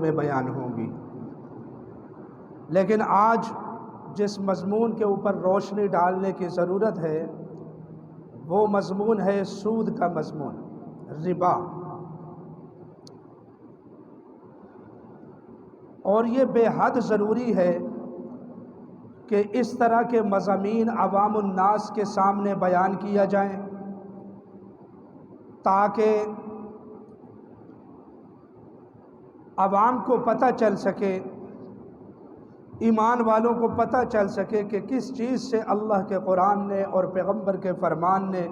میں بیان ہوں گی، لیکن آج جس مضمون کے اوپر روشنی ڈالنے کی ضرورت ہے وہ مضمون ہے سود کا مضمون، ربا۔ اور یہ بے حد ضروری ہے کہ اس طرح کے مضامین عوام الناس کے سامنے بیان کیا جائیں تاکہ عوام کو پتہ چل سکے، ایمان والوں کو پتہ چل سکے کہ کس چیز سے اللہ کے قرآن نے اور پیغمبر کے فرمان نے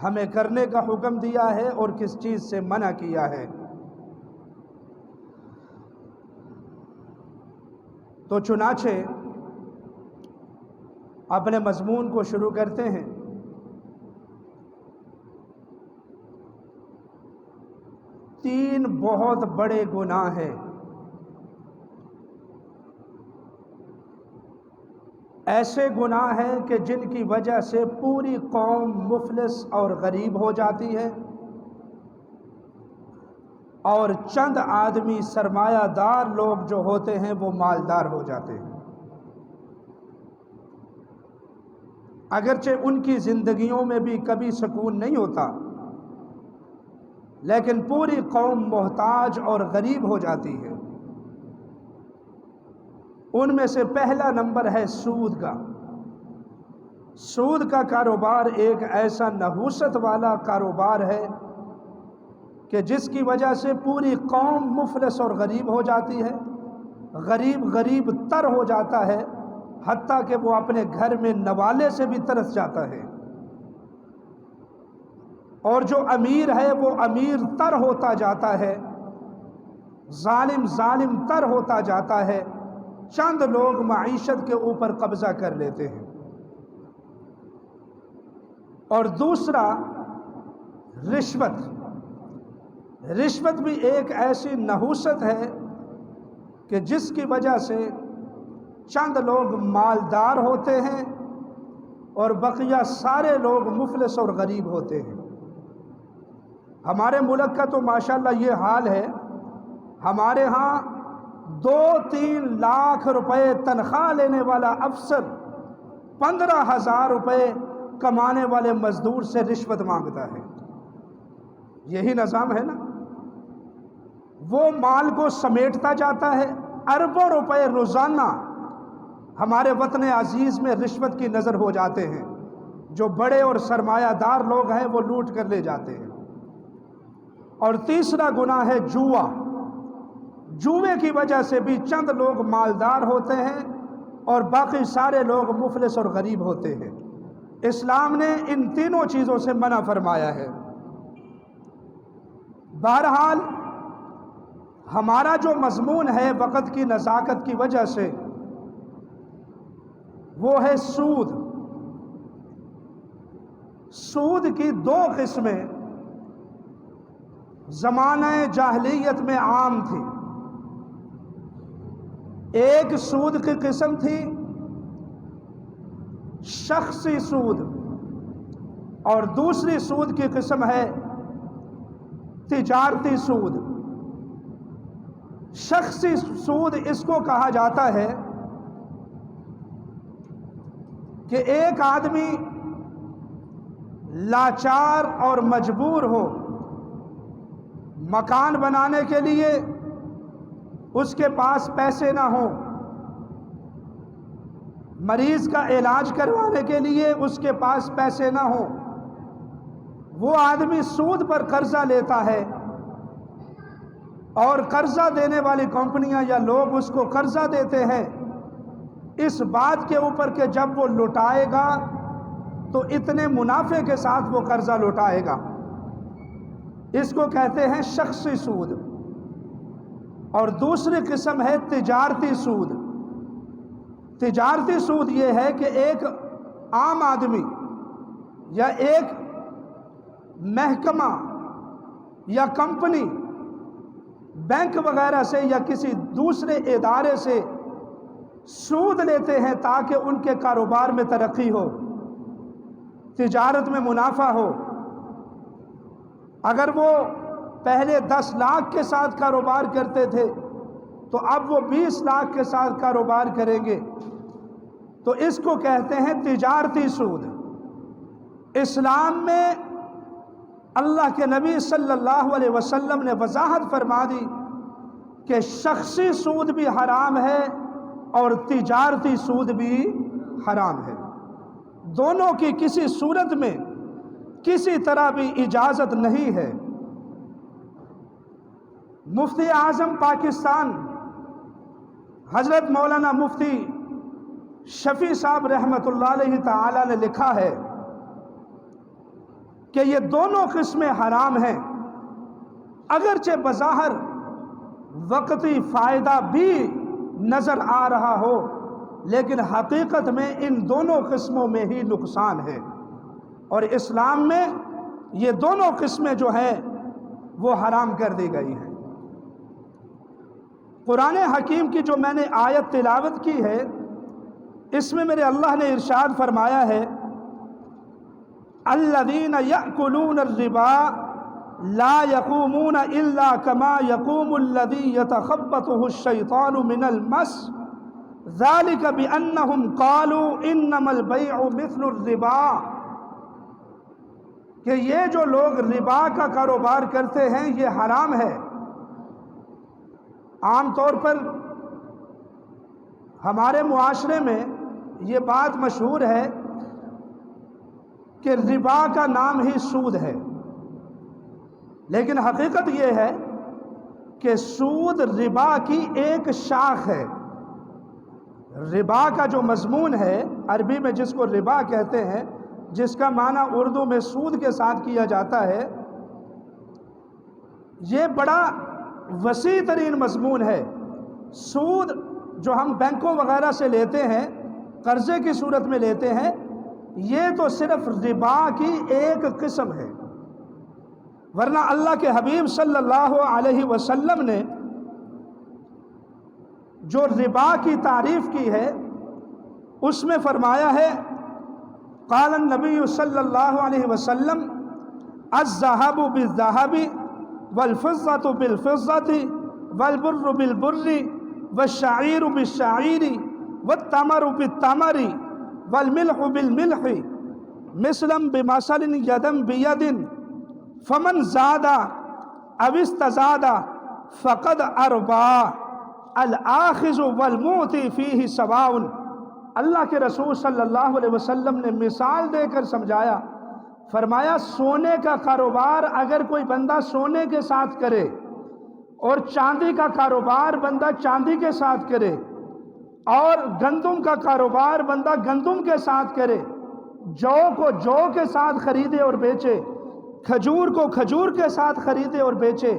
ہمیں کرنے کا حکم دیا ہے اور کس چیز سے منع کیا ہے۔ تو چنانچہ اپنے مضمون کو شروع کرتے ہیں۔ تین بہت بڑے گناہ ہیں، ایسے گناہ ہیں کہ جن کی وجہ سے پوری قوم مفلس اور غریب ہو جاتی ہے اور چند آدمی سرمایہ دار لوگ جو ہوتے ہیں وہ مالدار ہو جاتے ہیں۔ اگرچہ ان کی زندگیوں میں بھی کبھی سکون نہیں ہوتا، لیکن پوری قوم محتاج اور غریب ہو جاتی ہے۔ ان میں سے پہلا نمبر ہے سود کا۔ سود کا کاروبار ایک ایسا نحوست والا کاروبار ہے کہ جس کی وجہ سے پوری قوم مفلس اور غریب ہو جاتی ہے، غریب تر ہو جاتا ہے، حتیٰ کہ وہ اپنے گھر میں نوالے سے بھی ترس جاتا ہے، اور جو امیر ہے وہ امیر تر ہوتا جاتا ہے، ظالم تر ہوتا جاتا ہے، چند لوگ معیشت کے اوپر قبضہ کر لیتے ہیں۔ اور دوسرا رشوت بھی ایک ایسی نحوست ہے کہ جس کی وجہ سے چند لوگ مالدار ہوتے ہیں اور بقیہ سارے لوگ مفلس اور غریب ہوتے ہیں۔ ہمارے ملک کا تو ماشاءاللہ یہ حال ہے، ہمارے ہاں 2-3 لاکھ روپے تنخواہ لینے والا افسر 15,000 روپے کمانے والے مزدور سے رشوت مانگتا ہے۔ یہی نظام ہے نا، وہ مال کو سمیٹتا جاتا ہے، اربوں روپے روزانہ ہمارے وطن عزیز میں رشوت کی نظر ہو جاتے ہیں، جو بڑے اور سرمایہ دار لوگ ہیں وہ لوٹ کر لے جاتے ہیں۔ اور تیسرا گناہ ہے جوے کی وجہ سے بھی چند لوگ مالدار ہوتے ہیں اور باقی سارے لوگ مفلس اور غریب ہوتے ہیں۔ اسلام نے ان تینوں چیزوں سے منع فرمایا ہے۔ بہرحال ہمارا جو مضمون ہے وقت کی نزاکت کی وجہ سے وہ ہے سود۔ سود کی 2 قسمیں زمانہ جاہلیت میں عام تھی۔ ایک سود کی قسم تھی شخصی سود، اور دوسری سود کی قسم ہے تجارتی سود۔ شخصی سود اس کو کہا جاتا ہے کہ ایک آدمی لاچار اور مجبور ہو، مکان بنانے کے لیے اس کے پاس پیسے نہ ہوں، مریض کا علاج کروانے کے لیے اس کے پاس پیسے نہ ہوں، وہ آدمی سود پر قرضہ لیتا ہے، اور قرضہ دینے والی کمپنیاں یا لوگ اس کو قرضہ دیتے ہیں اس بات کے اوپر کہ جب وہ لوٹائے گا تو اتنے منافع کے ساتھ وہ قرضہ لوٹائے گا۔ اس کو کہتے ہیں شخصی سود۔ اور دوسری قسم ہے تجارتی سود۔ تجارتی سود یہ ہے کہ ایک عام آدمی یا ایک محکمہ یا کمپنی بینک وغیرہ سے یا کسی دوسرے ادارے سے سود لیتے ہیں تاکہ ان کے کاروبار میں ترقی ہو، تجارت میں منافع ہو۔ اگر وہ پہلے 10 لاکھ کے ساتھ کاروبار کرتے تھے تو اب وہ 20 لاکھ کے ساتھ کاروبار کریں گے، تو اس کو کہتے ہیں تجارتی سود۔ اسلام میں اللہ کے نبی صلی اللہ علیہ وسلم نے وضاحت فرما دی کہ شخصی سود بھی حرام ہے اور تجارتی سود بھی حرام ہے، دونوں کی کسی صورت میں کسی طرح بھی اجازت نہیں ہے۔ مفتی اعظم پاکستان حضرت مولانا مفتی شفیع صاحب رحمۃ اللہ علیہ تعالی نے لکھا ہے کہ یہ دونوں قسمیں حرام ہیں، اگرچہ بظاہر وقتی فائدہ بھی نظر آ رہا ہو، لیکن حقیقت میں ان دونوں قسموں میں ہی نقصان ہے، اور اسلام میں یہ دونوں قسمیں جو ہیں وہ حرام کر دی گئی ہیں۔ قرآن حکیم کی جو میں نے آیت تلاوت کی ہے، اس میں میرے اللہ نے ارشاد فرمایا ہے الذین یأکلون الربا لا یقومون الا کما یقوم الذی یتخبطہ الشیطان من المس ذلک بانہم قالوا انما البیع مثل الربا، کہ یہ جو لوگ ربا کا کاروبار کرتے ہیں یہ حرام ہے۔ عام طور پر ہمارے معاشرے میں یہ بات مشہور ہے کہ ربا کا نام ہی سود ہے، لیکن حقیقت یہ ہے کہ سود ربا کی ایک شاخ ہے۔ ربا کا جو مضمون ہے، عربی میں جس کو ربا کہتے ہیں، جس کا معنی اردو میں سود کے ساتھ کیا جاتا ہے، یہ بڑا وسیع ترین مضمون ہے۔ سود جو ہم بینکوں وغیرہ سے لیتے ہیں، قرضے کی صورت میں لیتے ہیں، یہ تو صرف ربا کی ایک قسم ہے، ورنہ اللہ کے حبیب صلی اللہ علیہ وسلم نے جو ربا کی تعریف کی ہے اس میں فرمایا ہے قال النبی صلی اللہ علیہ وسلم الذهب بالذهب والفضة بالفضة والبر بالبر والشعير بالشعير والتمر بالتمر والملح بالملح مثلا بمثل يدا بيد فمن زاد او استزاد فقد اربا الآخذ والمعطي فيه سواء۔ اللہ کے رسول صلی اللہ علیہ وسلم نے مثال دے کر سمجھایا، فرمایا سونے کا کاروبار اگر کوئی بندہ سونے کے ساتھ کرے اور چاندی کا کاروبار بندہ چاندی کے ساتھ کرے اور گندم کا کاروبار بندہ گندم کے ساتھ کرے، جو کو جو کے ساتھ خریدے اور بیچے، کھجور کو کھجور کے ساتھ خریدے اور بیچے،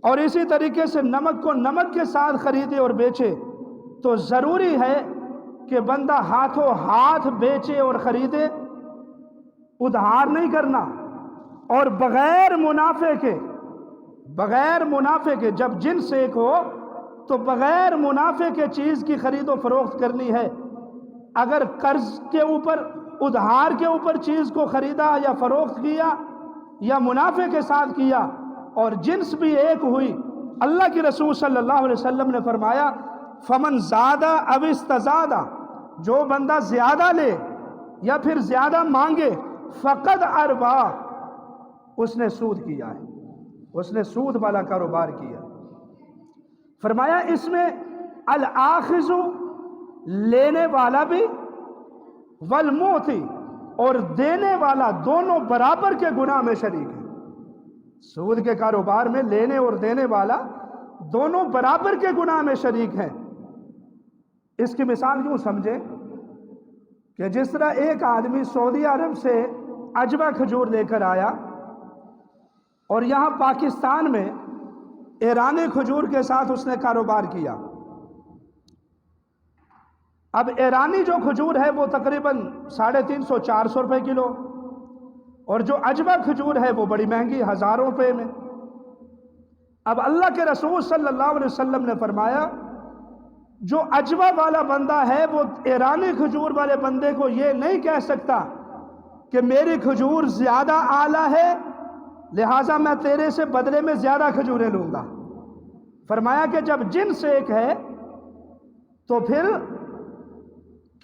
اور اسی طریقے سے نمک کو نمک کے ساتھ خریدے اور بیچے، تو ضروری ہے کہ بندہ ہاتھوں ہاتھ بیچے اور خریدے، ادھار نہیں کرنا، اور بغیر منافع کے جب جنس ایک ہو تو بغیر منافع کے چیز کی خرید و فروخت کرنی ہے۔ اگر قرض کے اوپر ادھار کے اوپر چیز کو خریدا یا فروخت کیا یا منافع کے ساتھ کیا اور جنس بھی ایک ہوئی، اللہ کی رسول صلی اللہ علیہ وسلم نے فرمایا فمن زادہ او استزادہ، جو بندہ زیادہ لے یا پھر زیادہ مانگے، فقد اربا، اس نے سود کیا ہے، اس نے سود والا کاروبار کیا۔ فرمایا اس میں الآخذ لینے والا بھی والمعطی اور دینے والا دونوں برابر کے گناہ میں شریک ہیں۔ سود کے کاروبار میں لینے اور دینے والا دونوں برابر کے گناہ میں شریک ہیں۔ اس کی مثال یوں سمجھیں کہ جس طرح ایک آدمی سعودی عرب سے عجوہ کھجور لے کر آیا اور یہاں پاکستان میں ایرانی کھجور کے ساتھ اس نے کاروبار کیا۔ اب ایرانی جو کھجور ہے وہ تقریباً 350-400 روپے کلو، اور جو عجوہ کھجور ہے وہ بڑی مہنگی، ہزاروں روپے میں۔ اب اللہ کے رسول صلی اللہ علیہ وسلم نے فرمایا جو عجوہ والا بندہ ہے وہ ایرانی کھجور والے بندے کو یہ نہیں کہہ سکتا کہ میری کھجور زیادہ اعلیٰ ہے لہٰذا میں تیرے سے بدلے میں زیادہ کھجوریں لوں گا۔ فرمایا کہ جب جنس ایک ہے تو پھر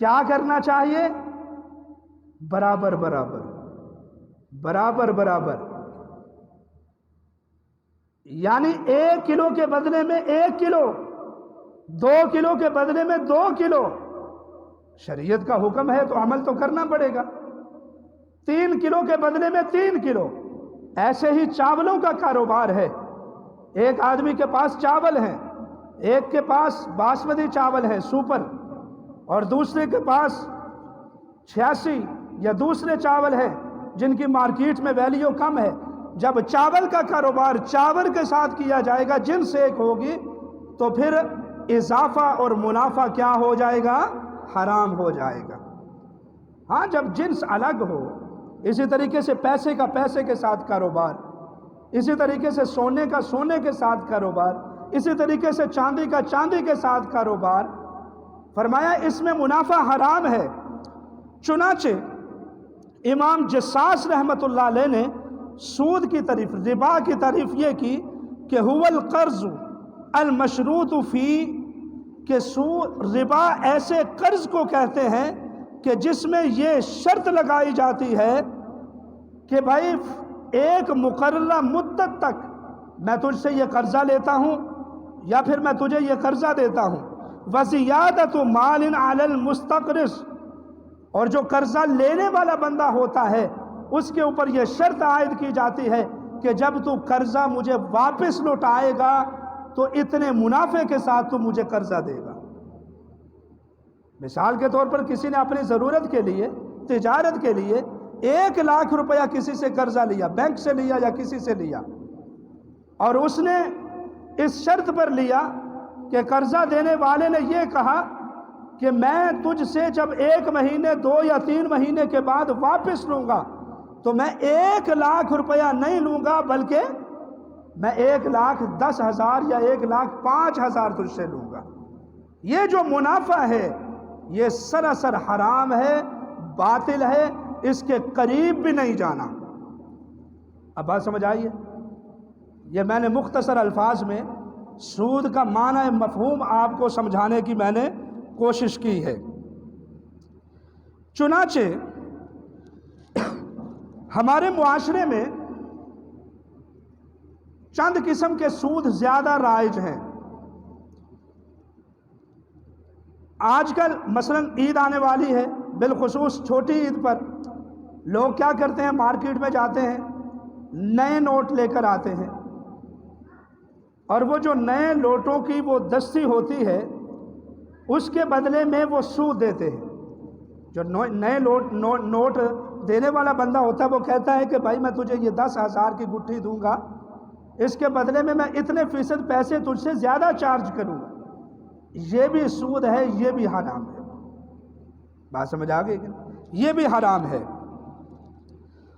کیا کرنا چاہیے؟ برابر برابر برابر برابر، یعنی 1 کلو کے بدلے میں 1 کلو، 2 کلو کے بدلے میں 2 کلو۔ شریعت کا حکم ہے تو عمل تو کرنا پڑے گا۔ 3 کلو کے بدلے میں 3 کلو۔ ایسے ہی چاولوں کا کاروبار ہے۔ ایک آدمی کے پاس چاول ہیں، ایک کے پاس باسمتی چاول ہے سپر، اور دوسرے کے پاس 86 یا دوسرے چاول ہیں جن کی مارکیٹ میں ویلیو کم ہے۔ جب چاول کا کاروبار چاول کے ساتھ کیا جائے گا، جنس ایک ہوگی، تو پھر اضافہ اور منافع کیا ہو جائے گا؟ حرام ہو جائے گا۔ ہاں، جب جنس الگ ہو، اسی طریقے سے پیسے کا پیسے کے ساتھ کاروبار، اسی طریقے سے سونے کا سونے کے ساتھ کاروبار، اسی طریقے سے چاندی کا چاندی کے ساتھ کاروبار، فرمایا اس میں منافع حرام ہے۔ چنانچہ امام جساس رحمۃ اللہ علیہ نے سود کی تعریف، ربا کی تعریف یہ کی کہ هو القرض المشروط فی، کہ ربا ایسے قرض کو کہتے ہیں کہ جس میں یہ شرط لگائی جاتی ہے کہ بھائی ایک مقررہ مدت تک میں تجھ سے یہ قرضہ لیتا ہوں یا پھر میں تجھے یہ قرضہ دیتا ہوں۔ وزیادت مال علی المستقرض، اور جو قرضہ لینے والا بندہ ہوتا ہے اس کے اوپر یہ شرط عائد کی جاتی ہے کہ جب تو قرضہ مجھے واپس لوٹائے گا تو اتنے منافع کے ساتھ تو مجھے قرضہ دے گا۔ مثال کے طور پر کسی نے اپنی ضرورت کے لیے، تجارت کے لیے 1 لاکھ روپیہ کسی سے قرضہ لیا، بینک سے لیا یا کسی سے لیا، اور اس نے اس شرط پر لیا کہ قرضہ دینے والے نے یہ کہا کہ میں تجھ سے جب 1 مہینے 2 یا 3 مہینے کے بعد واپس لوں گا تو میں 1 لاکھ روپیہ نہیں لوں گا، بلکہ میں 1,10,000 یا 1,05,000 تجھ سے لوں گا۔ یہ جو منافع ہے یہ سراسر حرام ہے، باطل ہے، اس کے قریب بھی نہیں جانا۔ اب بات سمجھ آئیے؟ یہ میں نے مختصر الفاظ میں سود کا معنی مفہوم آپ کو سمجھانے کی میں نے کوشش کی ہے۔ چنانچہ ہمارے معاشرے میں چند قسم کے سود زیادہ رائج ہیں۔ آج کل مثلا عید آنے والی ہے، بالخصوص چھوٹی عید پر لوگ کیا کرتے ہیں؟ مارکیٹ میں جاتے ہیں، نئے نوٹ لے کر آتے ہیں، اور وہ جو نئے نوٹوں کی وہ دستی ہوتی ہے اس کے بدلے میں وہ سود دیتے ہیں۔ جو نئے نوٹ دینے والا بندہ ہوتا ہے وہ کہتا ہے کہ بھائی میں تجھے یہ 10,000 کی گٹھی دوں گا، اس کے بدلے میں اتنے فیصد پیسے تجھ سے زیادہ چارج کروں گا۔ یہ بھی سود ہے، یہ بھی حرام ہے۔ بات سمجھ آ گئی کہ یہ بھی حرام ہے؟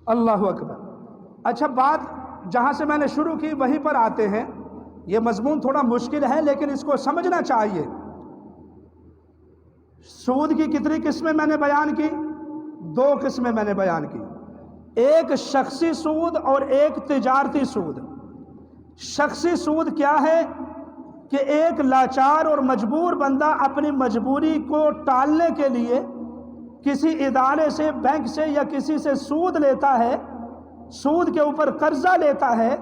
اللہ اکبر۔ اچھا، بات جہاں سے میں نے شروع کی وہیں پر آتے ہیں۔ یہ مضمون تھوڑا مشکل ہے لیکن اس کو سمجھنا چاہیے۔ سود کی کتنی قسمیں میں نے بیان کی؟ 2 قسمیں میں نے بیان کی، ایک شخصی سود اور ایک تجارتی سود۔ شخصی سود کیا ہے کہ ایک لاچار اور مجبور بندہ اپنی مجبوری کو ٹالنے کے لیے کسی ادارے سے، بینک سے یا کسی سے سود لیتا ہے، سود کے اوپر قرضہ لیتا ہے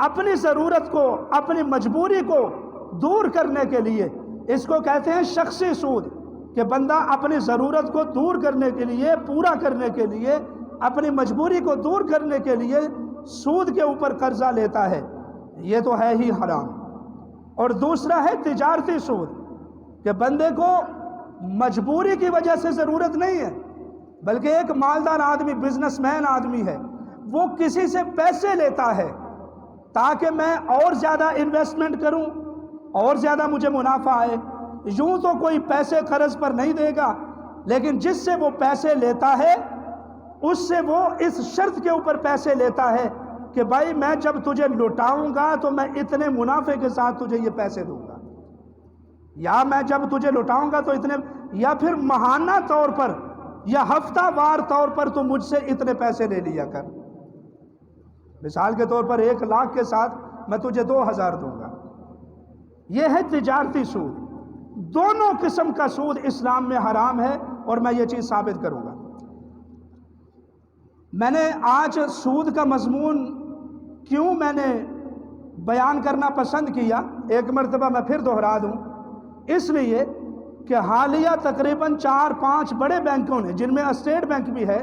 اپنی ضرورت کو، اپنی مجبوری کو دور کرنے کے لیے۔ اس کو کہتے ہیں شخصی سود، کہ بندہ اپنی ضرورت کو دور کرنے کے لیے، پورا کرنے کے لیے، اپنی مجبوری کو دور کرنے کے لیے سود کے اوپر قرضہ لیتا ہے۔ یہ تو ہے ہی حرام۔ اور دوسرا ہے تجارتی سود، کہ بندے کو مجبوری کی وجہ سے ضرورت نہیں ہے، بلکہ ایک مالدار آدمی، بزنس مین آدمی ہے، وہ کسی سے پیسے لیتا ہے تاکہ میں اور زیادہ انویسٹمنٹ کروں، اور زیادہ مجھے منافع آئے۔ یوں تو کوئی پیسے قرض پر نہیں دے گا، لیکن جس سے وہ پیسے لیتا ہے اس سے وہ اس شرط کے اوپر پیسے لیتا ہے کہ بھائی میں جب تجھے لوٹاؤں گا تو میں اتنے منافع کے ساتھ تجھے یہ پیسے دوں گا، یا میں جب تجھے لوٹاؤں گا تو اتنے، یا پھر ماہانہ طور پر یا ہفتہ وار طور پر تو مجھ سے اتنے پیسے لے لیا کر۔ مثال کے طور پر 1,00,000 کے ساتھ میں تجھے 2,000 دوں گا، یہ ہے تجارتی سود۔ دونوں قسم کا سود اسلام میں حرام ہے، اور میں یہ چیز ثابت کروں گا۔ میں نے آج سود کا مضمون کیوں میں نے بیان کرنا پسند کیا، ایک مرتبہ میں پھر دہرا دوں، اس لیے کہ حالیہ تقریباً 4-5 بڑے بینکوں نے، جن میں اسٹیٹ بینک بھی ہے،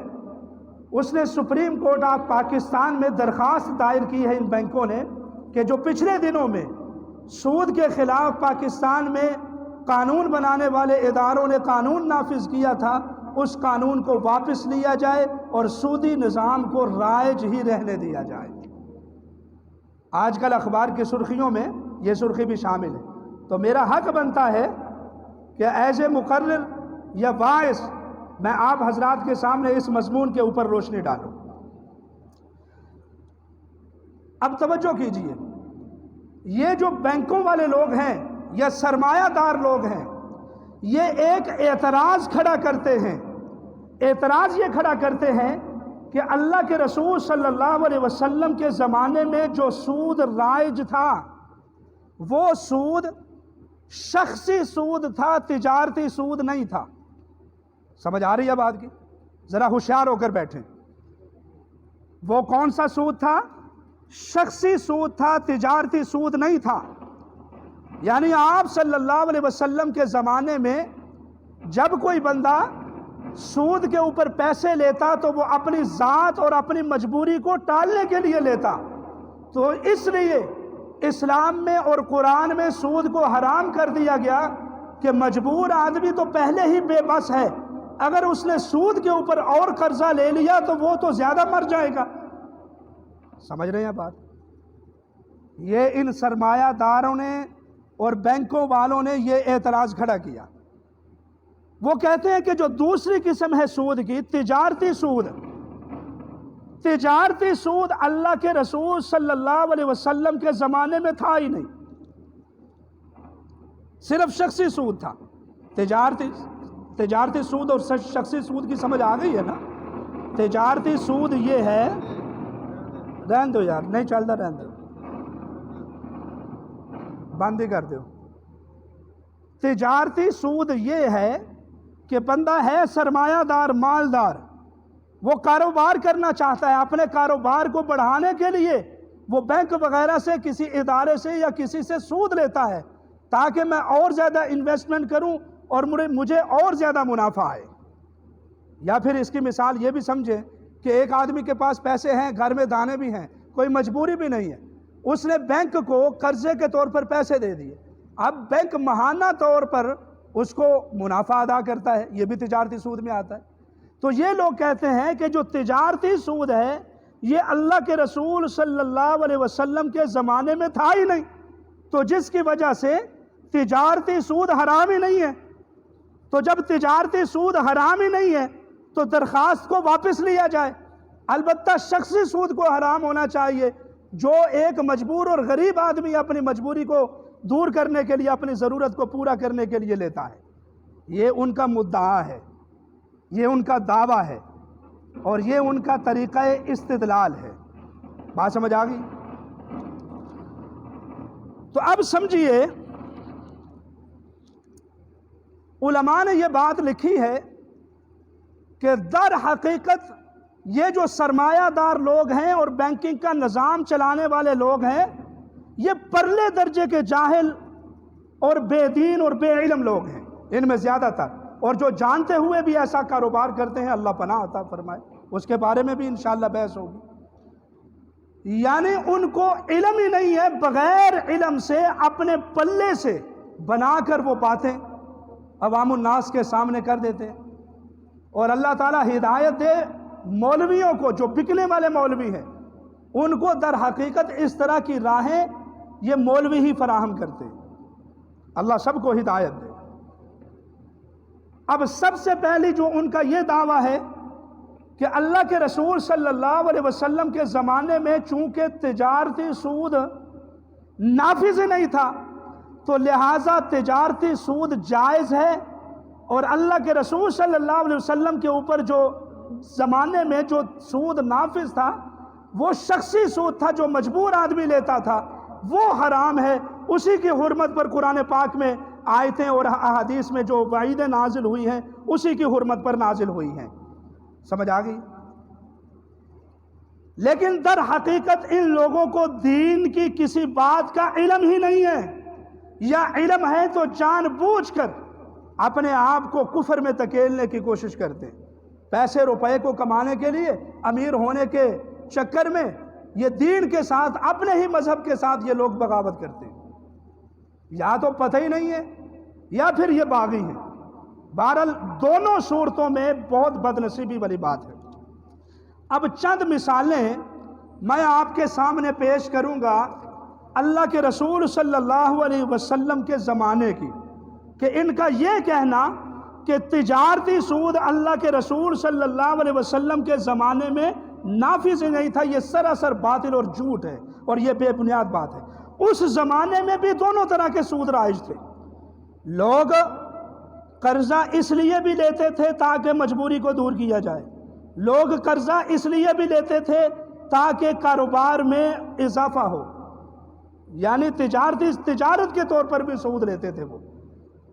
اس نے سپریم کورٹ آف پاکستان میں درخواست دائر کی ہے ان بینکوں نے کہ جو پچھلے دنوں میں سود کے خلاف پاکستان میں قانون بنانے والے اداروں نے قانون نافذ کیا تھا، اس قانون کو واپس لیا جائے اور سودی نظام کو رائج ہی رہنے دیا جائے۔ آج کل اخبار کی سرخیوں میں یہ سرخی بھی شامل ہے، تو میرا حق بنتا ہے کہ ایز اے مقرر یا باعث میں آپ حضرات کے سامنے اس مضمون کے اوپر روشنی ڈالوں۔ اب توجہ کیجئے، یہ جو بینکوں والے لوگ ہیں یا سرمایہ دار لوگ ہیں، یہ ایک اعتراض کھڑا کرتے ہیں۔ اعتراض یہ کھڑا کرتے ہیں کہ اللہ کے رسول صلی اللہ علیہ وسلم کے زمانے میں جو سود رائج تھا، وہ سود شخصی سود تھا، تجارتی سود نہیں تھا۔ سمجھ آ رہی ہے بات کی؟ ذرا ہوشیار ہو کر بیٹھیں۔ وہ کون سا سود تھا؟ شخصی سود تھا، تجارتی سود نہیں تھا۔ یعنی آپ صلی اللہ علیہ وسلم کے زمانے میں جب کوئی بندہ سود کے اوپر پیسے لیتا تو وہ اپنی ذات اور اپنی مجبوری کو ٹالنے کے لیے لیتا، تو اس لیے اسلام میں اور قرآن میں سود کو حرام کر دیا گیا کہ مجبور آدمی تو پہلے ہی بے بس ہے، اگر اس نے سود کے اوپر اور قرضہ لے لیا تو وہ تو زیادہ مر جائے گا۔ سمجھ رہے ہیں بات؟ یہ ان سرمایہ داروں نے اور بینکوں والوں نے یہ اعتراض کھڑا کیا۔ وہ کہتے ہیں کہ جو دوسری قسم ہے سود کی، تجارتی سود، تجارتی سود اللہ کے رسول صلی اللہ علیہ وسلم کے زمانے میں تھا ہی نہیں، صرف شخصی سود تھا۔ تجارتی سود اور شخصی سود کی سمجھ آ گئی ہے نا؟ تجارتی سود یہ ہے، رہن دو یار، نہیں چلتا، رہن دو، بند ہی کر دو۔ تجارتی سود یہ ہے کہ بندہ ہے سرمایہ دار، مالدار، وہ کاروبار کرنا چاہتا ہے، اپنے کاروبار کو بڑھانے کے لیے وہ بینک وغیرہ سے، کسی ادارے سے یا کسی سے سود لیتا ہے تاکہ میں اور زیادہ انویسٹمنٹ کروں اور مجھے اور زیادہ منافع آئے۔ یا پھر اس کی مثال یہ بھی سمجھیں کہ ایک آدمی کے پاس پیسے ہیں، گھر میں دانے بھی ہیں، کوئی مجبوری بھی نہیں ہے، اس نے بینک کو قرضے کے طور پر پیسے دے دیے، اب بینک ماہانہ طور پر اس کو منافع ادا کرتا ہے، یہ بھی تجارتی سود میں آتا ہے۔ تو یہ لوگ کہتے ہیں کہ جو تجارتی سود ہے یہ اللہ کے رسول صلی اللہ علیہ وسلم کے زمانے میں تھا ہی نہیں، تو جس کی وجہ سے تجارتی سود حرام ہی نہیں ہے۔ تو جب تجارتی سود حرام ہی نہیں ہے تو درخواست کو واپس لیا جائے۔ البتہ شخصی سود کو حرام ہونا چاہیے، جو ایک مجبور اور غریب آدمی اپنی مجبوری کو دور کرنے کے لیے، اپنی ضرورت کو پورا کرنے کے لیے لیتا ہے۔ یہ ان کا مدعا ہے، یہ ان کا دعویٰ ہے، اور یہ ان کا طریقہ استدلال ہے۔ بات سمجھ آ گئی؟ تو اب سمجھیے، علماء نے یہ بات لکھی ہے کہ در حقیقت یہ جو سرمایہ دار لوگ ہیں اور بینکنگ کا نظام چلانے والے لوگ ہیں، یہ پرلے درجے کے جاہل اور بے دین اور بے علم لوگ ہیں، ان میں زیادہ تر، اور جو جانتے ہوئے بھی ایسا کاروبار کرتے ہیں، اللہ پناہ عطا فرمائے، اس کے بارے میں بھی انشاءاللہ بحث ہوگی۔ یعنی ان کو علم ہی نہیں ہے، بغیر علم سے اپنے پلے سے بنا کر وہ باتیں عوام الناس کے سامنے کر دیتے ہیں۔ اور اللہ تعالیٰ ہدایت دے مولویوں کو، جو بکنے والے مولوی ہیں، ان کو در حقیقت اس طرح کی راہیں یہ مولوی ہی فراہم کرتے ہیں۔ اللہ سب کو ہدایت دے۔ اب سب سے پہلی جو ان کا یہ دعویٰ ہے کہ اللہ کے رسول صلی اللہ علیہ وسلم کے زمانے میں چونکہ تجارتی سود نافذ نہیں تھا تو لہٰذا تجارتی سود جائز ہے، اور اللہ کے رسول صلی اللہ علیہ وسلم کے اوپر جو زمانے میں جو سود نافذ تھا وہ شخصی سود تھا جو مجبور آدمی لیتا تھا، وہ حرام ہے۔ اسی کی حرمت پر قرآن پاک میں آیتیں اور احادیث میں جو وعیدیں نازل ہوئی ہیں اسی کی حرمت پر نازل ہوئی ہیں۔ سمجھ آ گئی؟ لیکن در حقیقت ان لوگوں کو دین کی کسی بات کا علم ہی نہیں ہے، یا علم ہے تو جان بوجھ کر اپنے آپ کو کفر میں دھکیلنے کی کوشش کرتے ہیں۔ پیسے روپے کو کمانے کے لیے، امیر ہونے کے چکر میں یہ دین کے ساتھ، اپنے ہی مذہب کے ساتھ یہ لوگ بغاوت کرتے ہیں۔ یا تو پتہ ہی نہیں ہے یا پھر یہ باغی ہیں۔ بہرحال دونوں صورتوں میں بہت بدنصیبی والی بات ہے۔ اب چند مثالیں میں آپ کے سامنے پیش کروں گا اللہ کے رسول صلی اللہ علیہ وسلم کے زمانے کی، کہ ان کا یہ کہنا کہ تجارتی سود اللہ کے رسول صلی اللہ علیہ وسلم کے زمانے میں نافذ نہیں تھا، یہ سراسر باطل اور جھوٹ ہے، اور یہ بے بنیاد بات ہے۔ اس زمانے میں بھی دونوں طرح کے سود رائج تھے۔ لوگ قرضہ اس لیے بھی لیتے تھے تاکہ مجبوری کو دور کیا جائے، لوگ قرضہ اس لیے بھی لیتے تھے تاکہ کاروبار میں اضافہ ہو، یعنی تجارت کے طور پر بھی سود لیتے تھے۔ وہ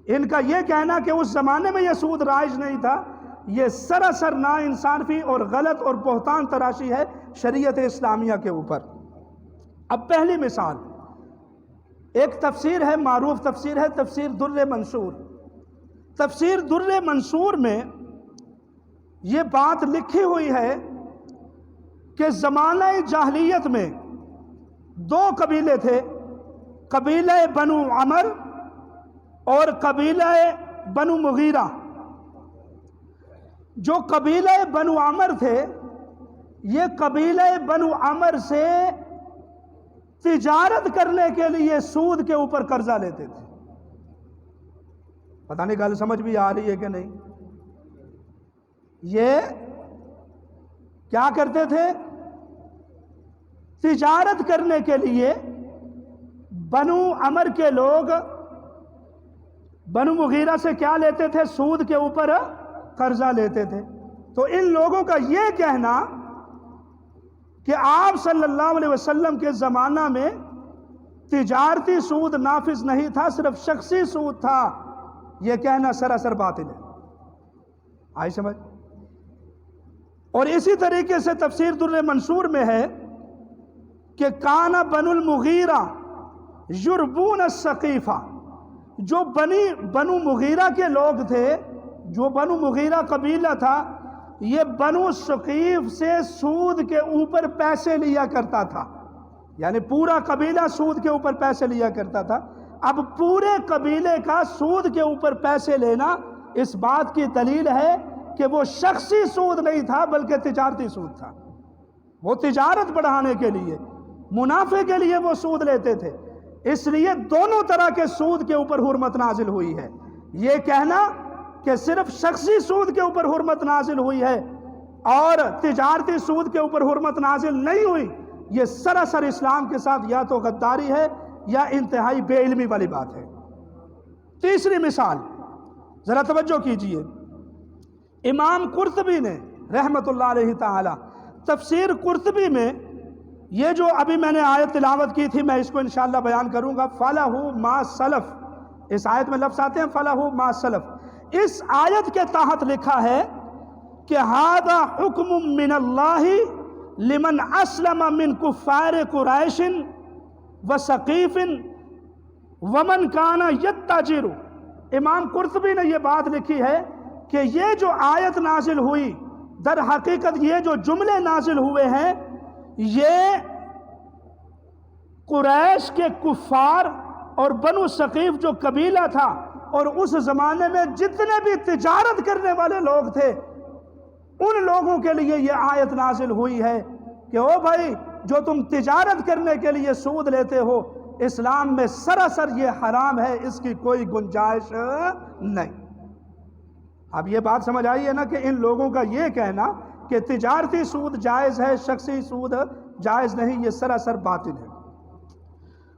ان کا یہ کہنا کہ اس زمانے میں یہ سود رائج نہیں تھا، یہ سراسر نا انصافی اور غلط اور بہتان تراشی ہے شریعت اسلامیہ کے اوپر۔ اب پہلی مثال، ایک تفسیر ہے، معروف تفسیر ہے، تفسیر در منصور۔ تفسیر در منصور میں یہ بات لکھی ہوئی ہے کہ زمانہ جاہلیت میں دو قبیلے تھے، قبیلہ بنو عمر اور قبیلہ بنو مغیرہ۔ جو قبیلہ بنو عمر تھے، یہ قبیلہ بنو عمر سے تجارت کرنے کے لیے سود کے اوپر قرضہ لیتے تھے۔ پتہ نہیں گل سمجھ بھی آ رہی ہے کہ نہیں؟ یہ کیا کرتے تھے؟ تجارت کرنے کے لیے بنو عمر کے لوگ بنو مغیرہ سے کیا لیتے تھے؟ سود کے اوپر قرضہ لیتے تھے۔ تو ان لوگوں کا یہ کہنا کہ آپ صلی اللہ علیہ وسلم کے زمانہ میں تجارتی سود نافذ نہیں تھا، صرف شخصی سود تھا، یہ کہنا سراسر باطل ہے۔ آئی سمجھ؟ اور اسی طریقے سے تفسیر در منصور میں ہے کہ کان بنو المغیرہ یربون السقیفہ، جو بنو مغیرہ کے لوگ تھے، جو بنو مغیرہ قبیلہ تھا، یہ بنو ثقیف سے سود کے اوپر پیسے لیا کرتا تھا، یعنی پورا قبیلہ سود کے اوپر پیسے لیا کرتا تھا۔ اب پورے قبیلے کا سود کے اوپر پیسے لینا اس بات کی دلیل ہے کہ وہ شخصی سود نہیں تھا بلکہ تجارتی سود تھا۔ وہ تجارت بڑھانے کے لیے، منافع کے لیے وہ سود لیتے تھے، اس لیے دونوں طرح کے سود کے اوپر حرمت نازل ہوئی ہے۔ یہ کہنا کہ صرف شخصی سود کے اوپر حرمت نازل ہوئی ہے اور تجارتی سود کے اوپر حرمت نازل نہیں ہوئی، یہ سراسر اسلام کے ساتھ یا تو غداری ہے یا انتہائی بے علمی والی بات ہے۔ تیسری مثال ذرا توجہ کیجئے، امام قرطبی نے رحمت اللہ علیہ تعالی تفسیر قرطبی میں یہ جو ابھی میں نے آیت تلاوت کی تھی، میں اس کو انشاءاللہ بیان کروں گا، فَلَهُ مَا سَلَف، اس آیت میں لفظ آتے ہیں فَلَهُ مَا سَلَف۔ اس آیت کے تحت لکھا ہے کہ هَذَا حُكْمٌ مِّنَ اللَّهِ لِمَنْ أَسْلَمَ مِنْ كُفَّارِ قُرَيْشٍ وَسَقِيفٍ وَمَنْ كَانَ يَتَّجِرُ۔ امام قرطبی نے یہ بات لکھی ہے کہ یہ جو آیت نازل ہوئی، در حقیقت یہ جو جملے نازل ہوئے ہیں، یہ قریش کے کفار اور بنو ثقیف جو قبیلہ تھا اور اس زمانے میں جتنے بھی تجارت کرنے والے لوگ تھے، ان لوگوں کے لیے یہ آیت نازل ہوئی ہے کہ او بھائی، جو تم تجارت کرنے کے لیے سود لیتے ہو، اسلام میں سراسر یہ حرام ہے، اس کی کوئی گنجائش نہیں۔ اب یہ بات سمجھ آئی ہے نا کہ ان لوگوں کا یہ کہنا کہ تجارتی سود جائز ہے، شخصی سود جائز نہیں، یہ سراسر باطل ہے۔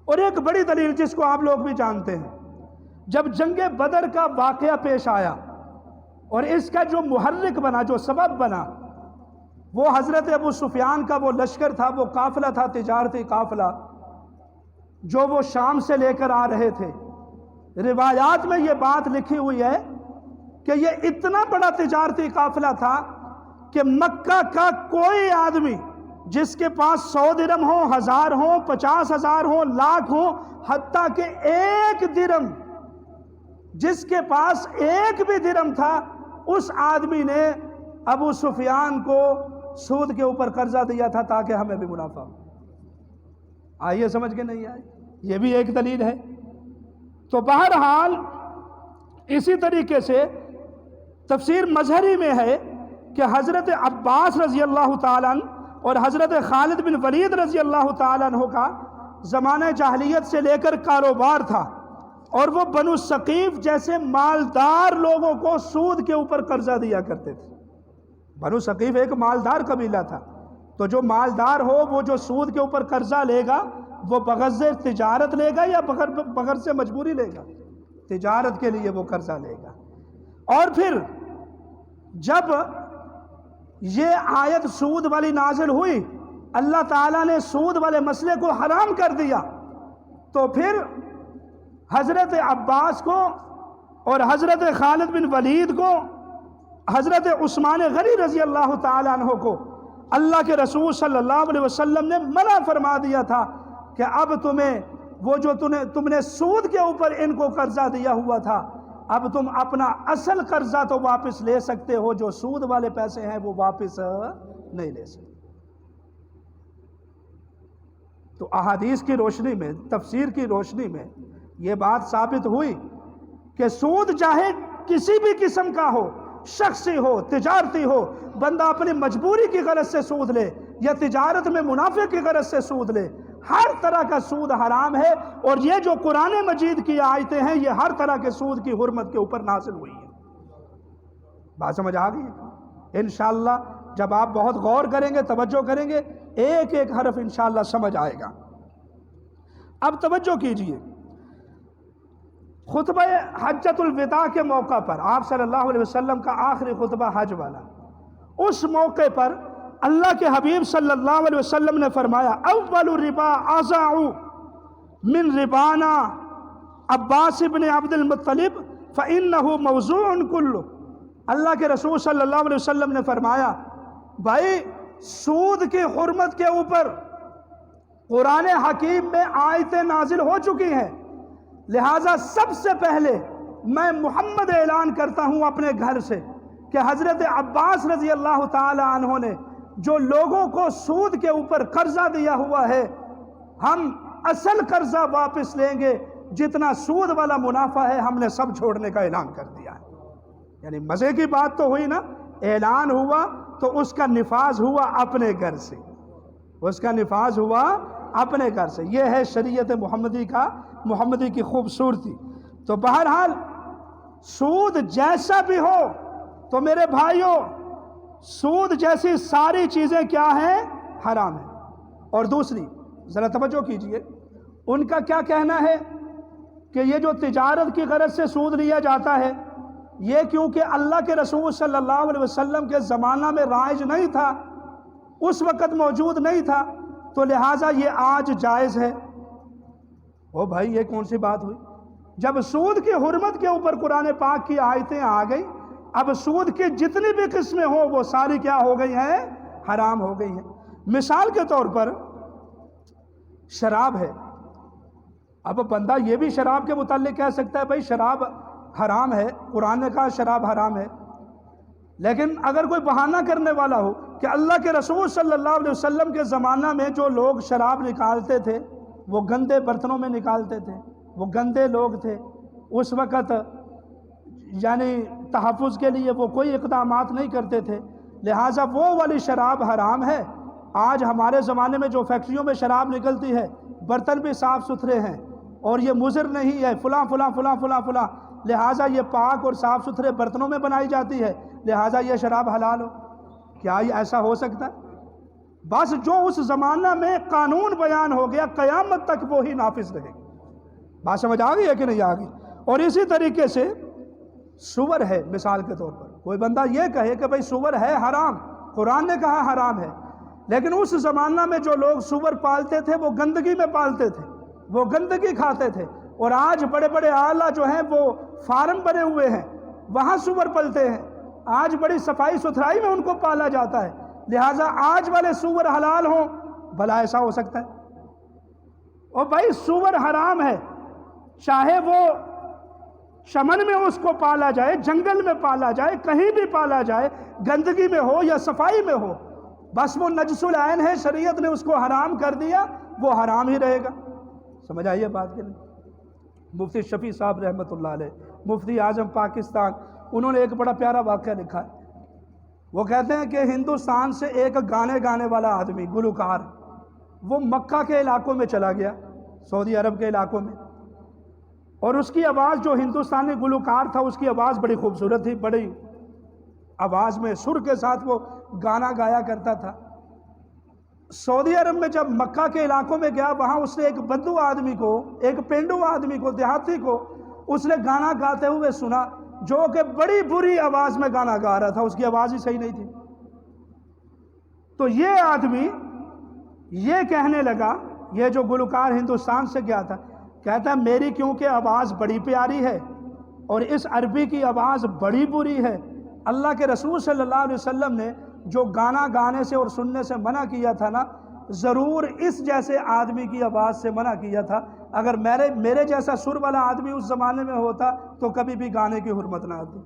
اور ایک بڑی دلیل جس کو آپ لوگ بھی جانتے ہیں، جب جنگ بدر کا واقعہ پیش آیا اور اس کا جو محرک بنا، جو سبب بنا، وہ حضرت ابو سفیان کا وہ لشکر تھا، وہ قافلہ تھا، تجارتی قافلہ جو وہ شام سے لے کر آ رہے تھے۔ روایات میں یہ بات لکھی ہوئی ہے کہ یہ اتنا بڑا تجارتی قافلہ تھا کہ مکہ کا کوئی آدمی جس کے پاس 100 درہم ہو، 1000 ہو، 50,000 ہو، لاکھ ہو، حتیٰ کہ 1 درہم، جس کے پاس 1 بھی درہم تھا، اس آدمی نے ابو سفیان کو سود کے اوپر قرضہ دیا تھا تاکہ ہمیں بھی منافع ہو۔ آئیے سمجھ کے نہیں آئے، یہ بھی ایک دلیل ہے۔ تو بہرحال اسی طریقے سے تفسیر مظہری میں ہے کہ حضرت عباس رضی اللہ تعالیٰ عنہ اور حضرت خالد بن ولید رضی اللہ تعالیٰ عنہ کا زمانہ جاہلیت سے لے کر کاروبار تھا، اور وہ بنو ثقیف جیسے مالدار لوگوں کو سود کے اوپر قرضہ دیا کرتے تھے۔ بنو ثقیف ایک مالدار قبیلہ تھا، تو جو مالدار ہو وہ جو سود کے اوپر قرضہ لے گا وہ بغرض تجارت لے گا یا بغرض سے مجبوری لے گا؟ تجارت کے لیے وہ قرضہ لے گا۔ اور پھر جب یہ آیت سود والی نازل ہوئی، اللہ تعالیٰ نے سود والے مسئلے کو حرام کر دیا، تو پھر حضرت عباس کو اور حضرت خالد بن ولید کو، حضرت عثمان غنی رضی اللہ تعالیٰ عنہ کو اللہ کے رسول صلی اللہ علیہ وسلم نے منع فرما دیا تھا کہ اب تمہیں وہ جو تم نے سود کے اوپر ان کو قرضہ دیا ہوا تھا، اب تم اپنا اصل قرضہ تو واپس لے سکتے ہو، جو سود والے پیسے ہیں وہ واپس نہیں لے سکتے۔ تو احادیث کی روشنی میں، تفسیر کی روشنی میں یہ بات ثابت ہوئی کہ سود چاہے کسی بھی قسم کا ہو، شخصی ہو، تجارتی ہو، بندہ اپنی مجبوری کی غرض سے سود لے یا تجارت میں منافع کی غرض سے سود لے، ہر طرح کا سود حرام ہے، اور یہ جو قرآن مجید کی آیتیں ہیں یہ ہر طرح کے سود کی حرمت کے اوپر نازل ہوئی ہیں۔ بات سمجھ آ گئی؟ انشاءاللہ جب آپ بہت غور کریں گے، توجہ کریں گے، ایک ایک حرف انشاءاللہ سمجھ آئے گا۔ اب توجہ کیجئے، خطبہ حجۃ الوداع کے موقع پر آپ صلی اللہ علیہ وسلم کا آخری خطبہ حج والا، اس موقع پر اللہ کے حبیب صلی اللہ علیہ وسلم نے فرمایا اول ربا اضاع من ربانا عباس بن عبد المطلب فإنه موضوع كله۔ اللہ کے رسول صلی اللہ علیہ وسلم نے فرمایا بھائی سود کی حرمت کے اوپر قرآن حکیم میں آیتیں نازل ہو چکی ہیں، لہٰذا سب سے پہلے میں محمد اعلان کرتا ہوں اپنے گھر سے کہ حضرت عباس رضی اللہ تعالی عنہ نے جو لوگوں کو سود کے اوپر قرضہ دیا ہوا ہے، ہم اصل قرضہ واپس لیں گے، جتنا سود والا منافع ہے ہم نے سب چھوڑنے کا اعلان کر دیا ہے۔ یعنی مزے کی بات تو ہوئی نا، اعلان ہوا تو اس کا نفاذ ہوا اپنے گھر سے، اس کا نفاذ ہوا اپنے گھر سے۔ یہ ہے شریعت محمدی کی خوبصورتی۔ تو بہرحال سود جیسا بھی ہو تو میرے بھائیوں، سود جیسی ساری چیزیں کیا ہیں؟ حرام ہیں۔ اور دوسری ذرا توجہ کیجئے، ان کا کیا کہنا ہے کہ یہ جو تجارت کی غرض سے سود لیا جاتا ہے، یہ کیونکہ اللہ کے رسول صلی اللہ علیہ وسلم کے زمانہ میں رائج نہیں تھا، اس وقت موجود نہیں تھا، تو لہٰذا یہ آج جائز ہے۔ او بھائی یہ کون سی بات ہوئی؟ جب سود کی حرمت کے اوپر قرآن پاک کی آیتیں آ گئی، اب سود کی جتنی بھی قسمیں ہوں وہ ساری کیا ہو گئی ہیں؟ حرام ہو گئی ہیں۔ مثال کے طور پر شراب ہے، اب بندہ یہ بھی شراب کے متعلق کہہ سکتا ہے بھائی شراب حرام ہے، قرآن نے کہا شراب حرام ہے، لیکن اگر کوئی بہانہ کرنے والا ہو کہ اللہ کے رسول صلی اللہ علیہ وسلم کے زمانہ میں جو لوگ شراب نکالتے تھے وہ گندے برتنوں میں نکالتے تھے، وہ گندے لوگ تھے، اس وقت یعنی تحفظ کے لیے وہ کوئی اقدامات نہیں کرتے تھے، لہٰذا وہ والی شراب حرام ہے۔ آج ہمارے زمانے میں جو فیکٹریوں میں شراب نکلتی ہے، برتن بھی صاف ستھرے ہیں اور یہ مضر نہیں ہے، فلاں فلاں فلاں فلاں فلاں، لہٰذا یہ پاک اور صاف ستھرے برتنوں میں بنائی جاتی ہے، لہٰذا یہ شراب حلال ہو۔ کیا یہ ایسا ہو سکتا ہے؟ بس جو اس زمانہ میں قانون بیان ہو گیا قیامت تک وہی نافذ رہے گی۔ بات سمجھ آ گئی ہے کہ نہیں آ گئی؟ اور اسی طریقے سے سور ہے، مثال کے طور پر کوئی بندہ یہ کہے کہ بھئی سور ہے حرام، قرآن نے کہا حرام ہے، لیکن اس زمانہ میں جو لوگ سور پالتے تھے وہ گندگی میں پالتے تھے، وہ گندگی کھاتے تھے، اور آج بڑے بڑے آلہ جو ہیں وہ فارم بنے ہوئے ہیں، وہاں سور پلتے ہیں، آج بڑی صفائی ستھرائی میں ان کو پالا جاتا ہے، لہٰذا آج والے سور حلال ہوں، بھلا ایسا ہو سکتا ہے؟ اور بھائی سور حرام ہے، چاہے وہ چمن میں اس کو پالا جائے، جنگل میں پالا جائے، کہیں بھی پالا جائے، گندگی میں ہو یا صفائی میں ہو، بس وہ نجس العین ہے، شریعت نے اس کو حرام کر دیا، وہ حرام ہی رہے گا۔ سمجھ آئیے بات کے نہیں؟ مفتی شفیع صاحب رحمۃ اللہ علیہ، مفتی اعظم پاکستان، انہوں نے ایک بڑا پیارا واقعہ لکھا ہے۔ وہ کہتے ہیں کہ ہندوستان سے ایک گانے والا آدمی، گلوکار، وہ مکہ کے علاقوں میں چلا گیا، سعودی عرب کے علاقوں میں، اور اس کی آواز، جو ہندوستانی گلوکار تھا، اس کی آواز بڑی خوبصورت تھی، بڑی آواز میں سر کے ساتھ وہ گانا گایا کرتا تھا۔ سعودی عرب میں جب مکہ کے علاقوں میں گیا، وہاں اس نے ایک بدو آدمی کو، ایک پینڈو آدمی کو، دیہاتی کو اس نے گانا گاتے ہوئے سنا، جو کہ بڑی بری آواز میں گانا گا رہا تھا، اس کی آواز ہی صحیح نہیں تھی۔ تو یہ آدمی یہ کہنے لگا، یہ جو گلوکار ہندوستان سے گیا تھا، کہتا ہے میری کیونکہ آواز بڑی پیاری ہے اور اس عربی کی آواز بڑی بری ہے، اللہ کے رسول صلی اللہ علیہ وسلم نے جو گانا گانے سے اور سننے سے منع کیا تھا نا، ضرور اس جیسے آدمی کی آواز سے منع کیا تھا، اگر میرے جیسا سر والا آدمی اس زمانے میں ہوتا تو کبھی بھی گانے کی حرمت نہ آتی۔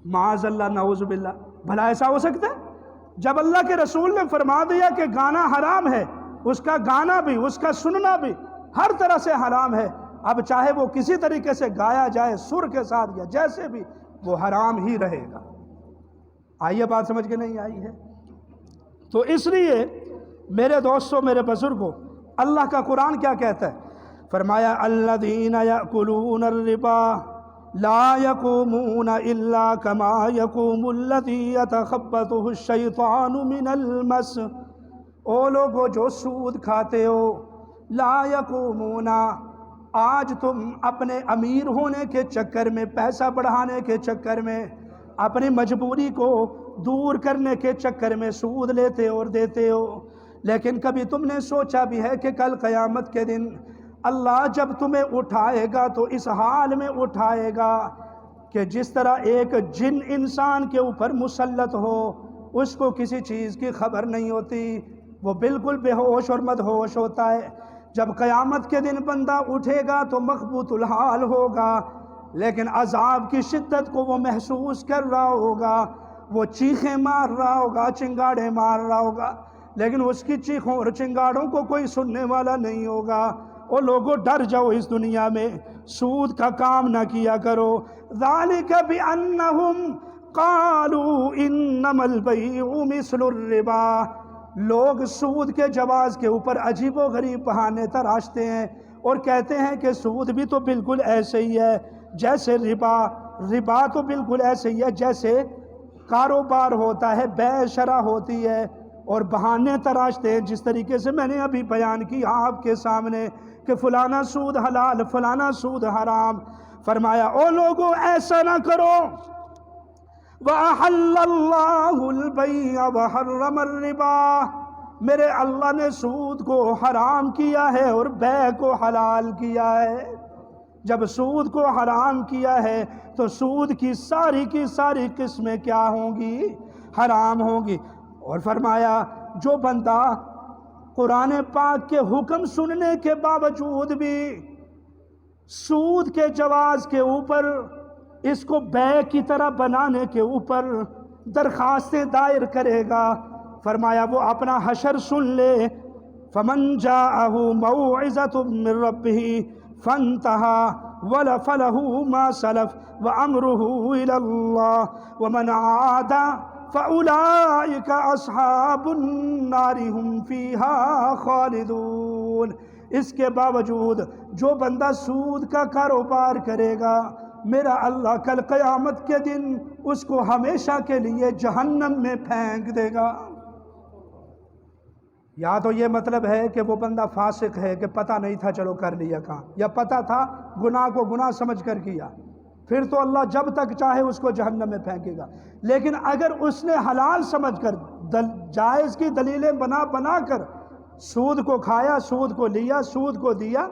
معاذ اللہ، نعوذ باللہ، بھلا ایسا ہو سکتا ہے؟ جب اللہ کے رسول نے فرما دیا کہ گانا حرام ہے، اس کا گانا بھی، اس کا سننا بھی ہر طرح سے حرام ہے، اب چاہے وہ کسی طریقے سے گایا جائے، سر کے ساتھ یا جیسے بھی، وہ حرام ہی رہے گا۔ آئیے بات سمجھ کے نہیں آئی ہے؟ تو اس لیے میرے دوستوں، میرے بزرگوں، اللہ کا قرآن کیا کہتا ہے؟ فرمایا الذین یأکلون الربا لا یقومون الا کما یقوم الذی یتخبطہ الشیطان من المس۔ او لوگو جو سود کھاتے ہو، لا یقومون، آج تم اپنے امیر ہونے کے چکر میں، پیسہ بڑھانے کے چکر میں، اپنی مجبوری کو دور کرنے کے چکر میں سود لیتے اور دیتے ہو، لیکن کبھی تم نے سوچا بھی ہے کہ کل قیامت کے دن اللہ جب تمہیں اٹھائے گا تو اس حال میں اٹھائے گا کہ جس طرح ایک جن انسان کے اوپر مسلط ہو، اس کو کسی چیز کی خبر نہیں ہوتی، وہ بالکل بے ہوش اور مدہوش ہوتا ہے۔ جب قیامت کے دن بندہ اٹھے گا تو مخبوط الحال ہوگا، لیکن عذاب کی شدت کو وہ محسوس کر رہا ہوگا، وہ چیخیں مار رہا ہوگا، چنگاڑیں مار رہا ہوگا، لیکن اس کی چیخوں اور چنگاڑوں کو کوئی سننے والا نہیں ہوگا۔ اور لوگوں ڈر جاؤ اس دنیا میں، سود کا کام نہ کیا کرو۔ ذالک بانہم قالوا انما البیع مثل الربا۔ لوگ سود کے جواز کے اوپر عجیب و غریب بہانے تراشتے ہیں اور کہتے ہیں کہ سود بھی تو بالکل ایسے ہی ہے جیسے ربا، ربا تو بالکل ایسے ہی ہے جیسے کاروبار ہوتا ہے، بیع شرع ہوتی ہے، اور بہانے تراشتے ہیں، جس طریقے سے میں نے ابھی بیان کیا آپ کے سامنے کہ فلانا سود حلال، فلانا سود حرام۔ فرمایا او لوگوں ایسا نہ کرو، وَأَحَلَّ اللَّهُ الْبَيْعَ وَحَرَّمَ الرِّبَا، میرے اللہ نے سود کو حرام کیا ہے اور بیع کو حلال کیا ہے۔ جب سود کو حرام کیا ہے تو سود کی ساری قسمیں کیا ہوں گی؟ حرام ہوں گی۔ اور فرمایا جو بندہ قرآن پاک کے حکم سننے کے باوجود بھی سود کے جواز کے اوپر، اس کو بیع کی طرح بنانے کے اوپر درخواستیں دائر کرے گا، فرمایا وہ اپنا حشر سن لے۔ فمن جاءہ موعظۃ من ربہ فانتہى فلہ ما سلف وامرہ الی اللہ ومن عاد فاولئک اصحاب النار ھم فیہا خالدون۔ اس کے باوجود جو بندہ سود کا کاروبار کرے گا، میرا اللہ کل قیامت کے دن اس کو ہمیشہ کے لیے جہنم میں پھینک دے گا۔ یا تو یہ مطلب ہے کہ وہ بندہ فاسق ہے کہ پتہ نہیں تھا چلو کر لیا کام، یا پتہ تھا گناہ کو گناہ سمجھ کر کیا، پھر تو اللہ جب تک چاہے اس کو جہنم میں پھینکے گا. لیکن اگر اس نے حلال سمجھ کر جائز کی دلیلیں بنا بنا کر سود کو کھایا، سود کو لیا، سود کو دیا،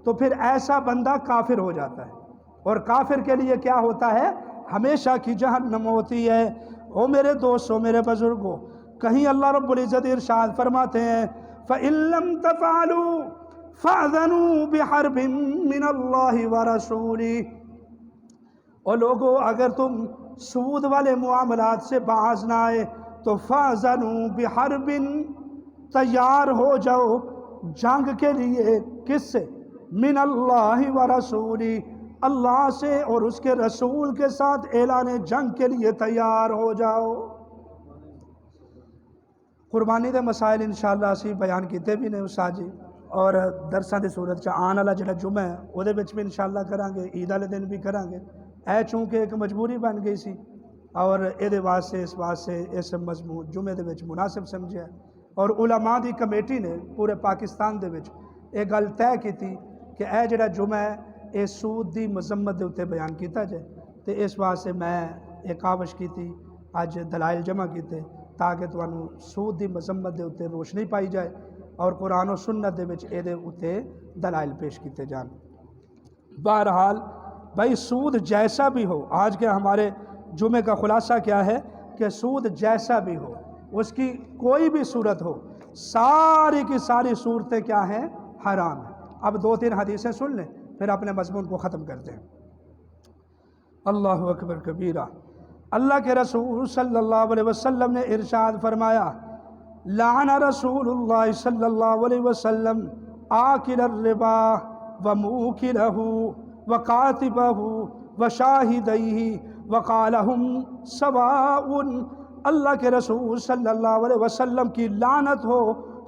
تو پھر ایسا بندہ کافر ہو جاتا ہے. اور کافر کے لیے کیا ہوتا ہے؟ ہمیشہ کی جہنم ہوتی ہے. او میرے دوستوں، میرے بزرگوں، کہیں اللہ رب العزت ارشاد فرماتے ہیں فَإِن لَّمْ تَفْعَلُوا فَأْذَنُوا بِحَرْبٍ مِّنَ اللَّهِ وَرَسُولِهِ. اور لوگوں، اگر تم سود والے معاملات سے باز نہ آئے تو فَأْذَنُوا بِحَرْبٍ، تیار ہو جاؤ جنگ کے لیے. کس سے؟ مِّنَ اللَّهِ وَرَسُولِهِ، اللہ سے اور اس کے رسول کے ساتھ اعلان جنگ کے لیے تیار ہو جاؤ. قربانی دے مسائل انشاءاللہ اسی بیان کیتے بھی نے استاد جی، اور درساں دی صورت چ آن والا جڑا جمعہ ہے اودے وچ بھی انشاءاللہ کران گے، عید والے دن بھی کران گے. چونکہ ایک مجبوری بن گئی سی اور اے واسطے اس مضمون جمعے دے وچ مناسب سمجھیا. اور علماء دی کمیٹی نے پورے پاکستان دے وچ ایک گل طے کیتی کہ اے جڑا جمعہ ہے اے سود دی مذمت دے اتنے بیان کیتا جائے. تو اس واسطے میں ایک کاوش کیتی، اج دلائل جمع کیتے تاکہ تانوں سود دی مذمت دے اتنے روشنی پائی جائے اور قرآن و سنت دے وچ اے دے اتنے دلائل پیش کیتے جان. بہرحال بھائی سود جیسا بھی ہو، آج کے ہمارے جمعے کا خلاصہ کیا ہے کہ سود جیسا بھی ہو، اس کی کوئی بھی صورت ہو، ساری کی ساری صورتیں کیا ہیں؟ حرام ہیں. اب 2-3 حدیثیں سن لیں پھر اپنے مضمون کو ختم کرتے ہیں. اللہ اکبر کبیرہ. اللہ کے رسول صلی اللہ علیہ وسلم نے ارشاد فرمایا لعن رسول اللہ صلی اللہ علیہ وسلم آکل الربا وموکلہ وکاتبہ وشاہدیہ وقالہم سواء. اللہ کے رسول صلی اللہ علیہ وسلم کی لعنت ہو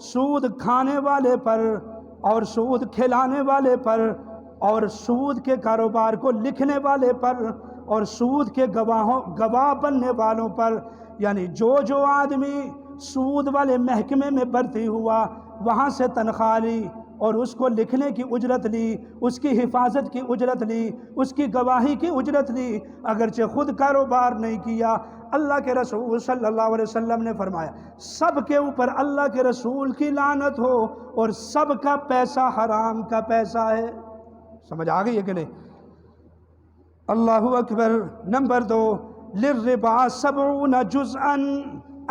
سود کھانے والے پر اور سود کھلانے والے پر اور سود کے کاروبار کو لکھنے والے پر اور سود کے گواہ بننے والوں پر. یعنی جو آدمی سود والے محکمے میں بھرتی ہوا، وہاں سے تنخواہ لی اور اس کو لکھنے کی اجرت لی، اس کی حفاظت کی اجرت لی، اس کی گواہی کی اجرت لی، اگرچہ خود کاروبار نہیں کیا، اللہ کے رسول صلی اللہ علیہ وسلم نے فرمایا سب کے اوپر اللہ کے رسول کی لعنت ہو اور سب کا پیسہ حرام کا پیسہ ہے. سمجھ آ گئی ہے کہ نہیں؟ اللہ اکبر. نمبر 2، للربا 70 جزءا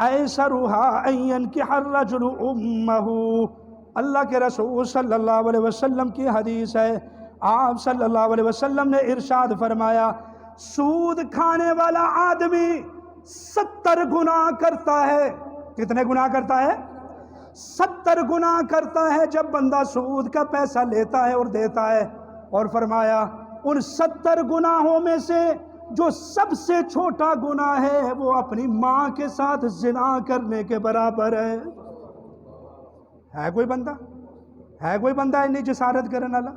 ایسرها ان ينكح الرجل امه. اللہ کے رسول صلی اللہ علیہ وسلم کی حدیث ہے، آپ صلی اللہ علیہ وسلم نے ارشاد فرمایا سود کھانے والا آدمی 70 گناہ کرتا ہے. کتنے گناہ کرتا ہے؟ 70 گناہ کرتا ہے جب بندہ سود کا پیسہ لیتا ہے اور دیتا ہے. اور فرمایا ان 70 گناہوں میں سے جو سب سے چھوٹا گناہ ہے وہ اپنی ماں کے ساتھ زنا کرنے کے برابر ہے. کوئی بندہ اتنی جسارت کرنے والا؟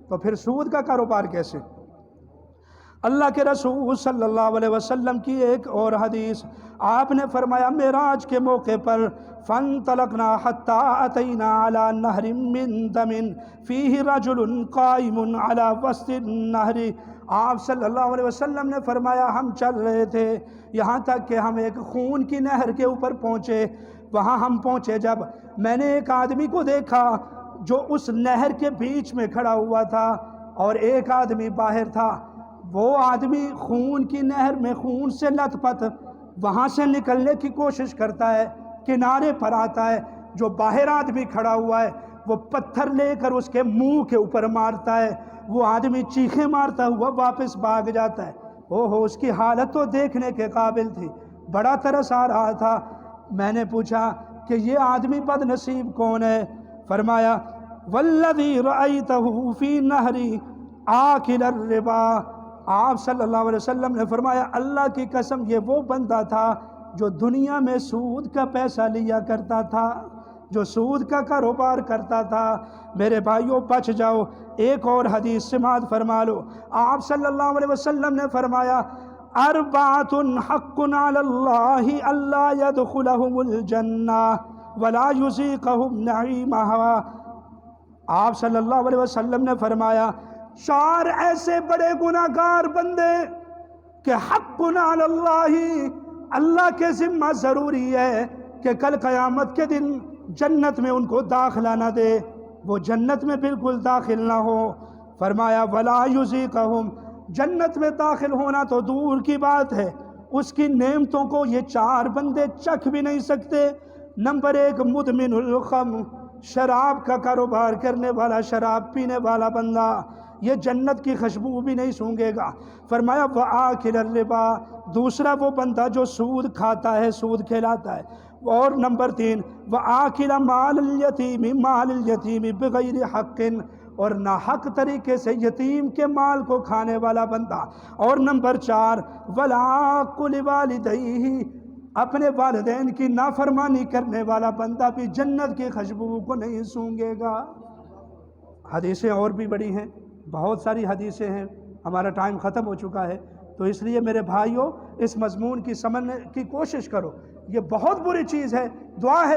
تو پھر سود کا کاروبار کیسے؟ اللہ کے رسول صلی اللہ علیہ وسلم کی ایک اور حدیث، آپ نے فرمایا معراج کے موقع پر فانطلقنا حتی اتینا علی نہر من دم فیہ رجل قائم علی وسط النہر. آپ صلی اللہ علیہ وسلم نے فرمایا ہم چل رہے تھے یہاں تک کہ ہم ایک خون کی نہر کے اوپر پہنچے. وہاں ہم پہنچے جب میں نے ایک آدمی کو دیکھا جو اس نہر کے بیچ میں کھڑا ہوا تھا اور ایک آدمی باہر تھا. وہ آدمی خون کی نہر میں خون سے لت پت وہاں سے نکلنے کی کوشش کرتا ہے، کنارے پر آتا ہے. جو باہر آدمی کھڑا ہوا ہے وہ پتھر لے کر اس کے منہ کے اوپر مارتا ہے. وہ آدمی چیخیں مارتا ہوا واپس بھاگ جاتا ہے. اس کی حالت تو دیکھنے کے قابل تھی، بڑا ترس آ رہا تھا. میں نے پوچھا کہ یہ آدمی بد نصیب کون ہے؟ فرمایا والذی رأیتہ فی نہری آکل الربا. آپ صلی اللہ علیہ وسلم نے فرمایا اللہ کی قسم یہ وہ بندہ تھا جو دنیا میں سود کا پیسہ لیا کرتا تھا، جو سود کا کاروبار کرتا تھا. میرے بھائیوں بچ جاؤ. ایک اور حدیث سماعت فرما لو. آپ صلی اللہ علیہ وسلم نے فرمایا اربعۃ حق علی اللہ الا يدخلهم الجنہ ولا یذیقهم نعیمہا. آپ صلی اللہ علیہ وسلم نے فرمایا 4 ایسے بڑے گناہگار بندے کہ حق علی اللہ، اللہ کے ذمہ ضروری ہے کہ کل قیامت کے دن جنت میں ان کو داخلہ نہ دے، وہ جنت میں بالکل داخل نہ ہو۔ فرمایا ولا یذیقہم، جنت میں داخل ہونا تو دور کی بات ہے، اس کی نعمتوں کو یہ 4 بندے چکھ بھی نہیں سکتے۔ نمبر 1 مدمن الخمر، شراب کا کاروبار کرنے والا، شراب پینے والا بندہ، یہ جنت کی خوشبو بھی نہیں سونگھے گا۔ فرمایا وآکل الربا، دوسرا وہ بندہ جو سود کھاتا ہے، سود کھلاتا ہے۔ اور نمبر 3 وآکل مال الیتیم بغیر حق، اور ناحق طریقے سے یتیم کے مال کو کھانے والا بندہ۔ اور نمبر 4 والعاق لوالدیہ، اپنے والدین کی نافرمانی کرنے والا بندہ بھی جنت کی خوشبو کو نہیں سونگھے گا۔ حدیثیں اور بھی بڑی ہیں، بہت ساری حدیثیں ہیں، ہمارا ٹائم ختم ہو چکا ہے، تو اس لیے میرے بھائیوں اس مضمون کی سمجھنے کی کوشش کرو، یہ بہت بری چیز ہے۔ دعا ہے